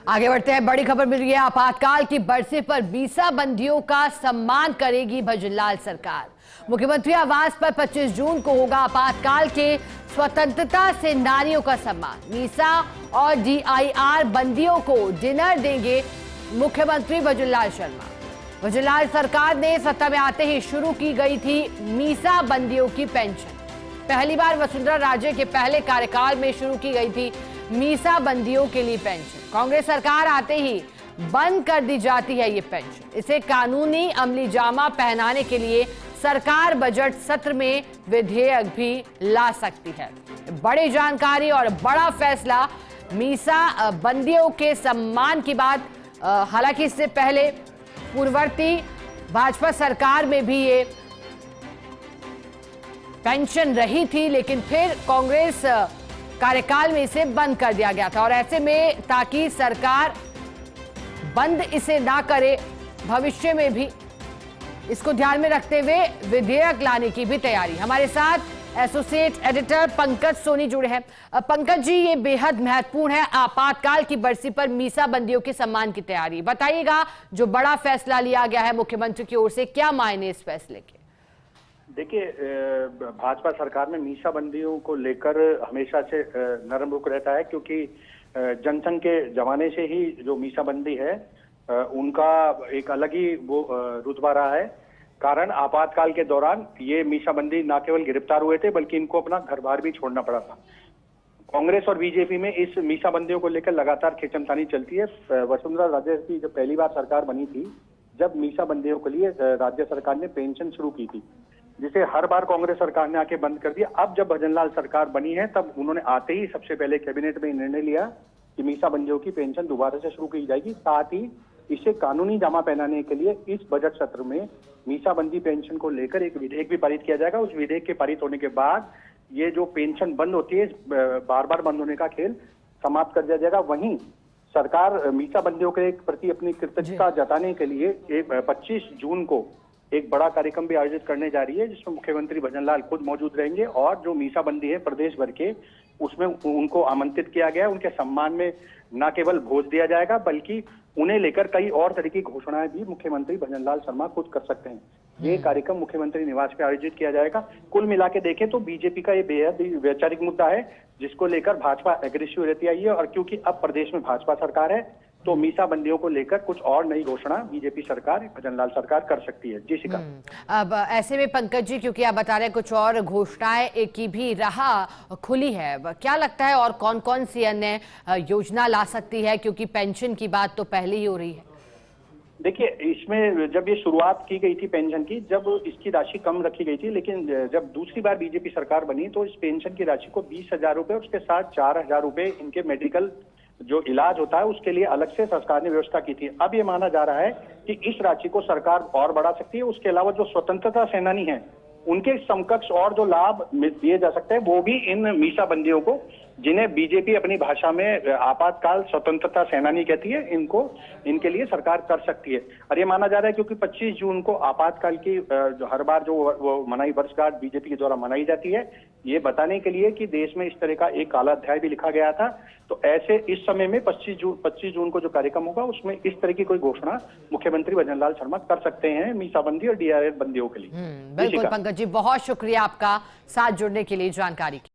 आगे बढ़ते हैं। बड़ी खबर मिल रही है। आपातकाल की बरसी पर मीसा बंदियों का सम्मान करेगी भजनलाल सरकार। मुख्यमंत्री आवास पर 25 जून को होगा आपातकाल के स्वतंत्रता सेनानियों का सम्मान। मीसा और डीआईआर बंदियों को डिनर देंगे मुख्यमंत्री भजनलाल शर्मा। भजनलाल सरकार ने सत्ता में आते ही शुरू की गई थी मीसा बंदियों की पेंशन। पहली बार वसुंधरा राजे के पहले कार्यकाल में शुरू की गई थी मीसा बंदियों के लिए पेंशन। कांग्रेस सरकार आते ही बंद कर दी जाती है ये पेंशन। इसे कानूनी अमली जामा पहनाने के लिए सरकार बजट सत्र में विधेयक भी ला सकती है। बड़ी जानकारी और बड़ा फैसला मीसा बंदियों के सम्मान की बात। हालांकि इससे पहले पूर्ववर्ती भाजपा सरकार में भी ये पेंशन रही थी, लेकिन फिर कांग्रेस कार्यकाल में इसे बंद कर दिया गया था। और ऐसे में ताकि सरकार बंद इसे ना करे, भविष्य में भी इसको ध्यान में रखते हुए विधेयक लाने की भी तैयारी। हमारे साथ एसोसिएट एडिटर पंकज सोनी जुड़े हैं। पंकज जी, ये बेहद महत्वपूर्ण है आपातकाल की बरसी पर मीसा बंदियों के सम्मान की तैयारी। बताइएगा, जो बड़ा फैसला लिया गया है मुख्यमंत्री की ओर से, क्या मायने इस फैसले के? देखिए, भाजपा सरकार में मीसा बंदियों को लेकर हमेशा से नरम रुख रहता है, क्योंकि जनसंघ के जमाने से ही जो मीसा बंदी है उनका एक अलग ही वो रुतबा रहा है। कारण आपातकाल के दौरान ये मीसा बंदी न केवल गिरफ्तार हुए थे, बल्कि इनको अपना घर बार भी छोड़ना पड़ा था। कांग्रेस और बीजेपी में इस मीसा बंदियों को लेकर लगातार खींचतानी चलती है। वसुंधरा राजे की जब पहली बार सरकार बनी थी, जब मीसा बंदियों के लिए राज्य सरकार ने पेंशन शुरू की थी, जिसे हर बार कांग्रेस सरकार ने आके बंद कर दिया। अब जब भजनलाल सरकार बनी है, तब उन्होंने आते ही सबसे पहले कैबिनेट में निर्णय लिया कि मीसा बंदियों की पेंशन दोबारा से शुरू की जाएगी। साथ ही इसे कानूनी जामा पहनाने के लिए इस बजट सत्र में मीसा बंदी पेंशन को लेकर एक विधेयक भी पारित किया जाएगा। उस विधेयक के पारित होने के बाद ये जो पेंशन बंद होती है, बार बार बंद होने का खेल समाप्त कर दिया जाएगा। वहीं सरकार मीसा बंदियों के प्रति अपनी कृतज्ञता जताने के लिए 25 जून को एक बड़ा कार्यक्रम भी आयोजित करने जा रही है, जिसमें मुख्यमंत्री भजनलाल खुद मौजूद रहेंगे। और जो मीसा बंदी है प्रदेश भर के, उसमें उनको आमंत्रित किया गया है। उनके सम्मान में न केवल भोज दिया जाएगा, बल्कि उन्हें लेकर कई और तरह की घोषणाएं भी मुख्यमंत्री भजनलाल शर्मा खुद कर सकते हैं। ये कार्यक्रम मुख्यमंत्री निवास पे आयोजित किया जाएगा। कुल मिला के देखें तो बीजेपी का ये बेहद ही वैचारिक मुद्दा है, जिसको लेकर भाजपा एग्रेसिव रहती आई है। और क्योंकि अब प्रदेश में भाजपा सरकार है, तो मीसा बंदियों को लेकर कुछ और नई घोषणा बीजेपी सरकार, भजनलाल सरकार कर सकती है। जी शिखा। अब ऐसे में पंकज जी, क्योंकि आप बता रहे हैं कुछ और घोषणाएं की भी राह खुली है, क्या लगता है और कौन कौन सी अन्य योजना ला सकती है? क्योंकि पेंशन की बात तो पहले ही हो रही है। देखिए, इसमें जब ये शुरुआत की गई थी पेंशन की, जब इसकी राशि कम रखी गई थी, लेकिन जब दूसरी बार बीजेपी सरकार बनी तो इस पेंशन की राशि को 20,000 रुपए, उसके साथ 4,000 रुपए इनके मेडिकल जो इलाज होता है उसके लिए अलग से सरकार ने व्यवस्था की थी। अब ये माना जा रहा है कि इस राशि को सरकार और बढ़ा सकती है। उसके अलावा जो स्वतंत्रता सेनानी हैं, उनके समकक्ष और जो लाभ दिए जा सकते हैं, वो भी इन मीसा बंदियों को, जिन्हें बीजेपी अपनी भाषा में आपातकाल स्वतंत्रता सेनानी कहती है, इनके लिए सरकार कर सकती है। और ये माना जा रहा है क्योंकि 25 जून को आपातकाल की जो हर बार जो वो मनाई वर्षगांठ बीजेपी के द्वारा मनाई जाती है, ये बताने के लिए कि देश में इस तरह का एक काला अध्याय भी लिखा गया था। तो ऐसे इस समय में 25 जून को जो कार्यक्रम होगा, उसमें इस तरह की कोई घोषणा मुख्यमंत्री भजनलाल शर्मा कर सकते हैं मीसा बंदी और डीआईआर बंदियों के लिए। बिल्कुल पंकज जी, बहुत शुक्रिया आपका साथ जुड़ने के लिए, जानकारी की।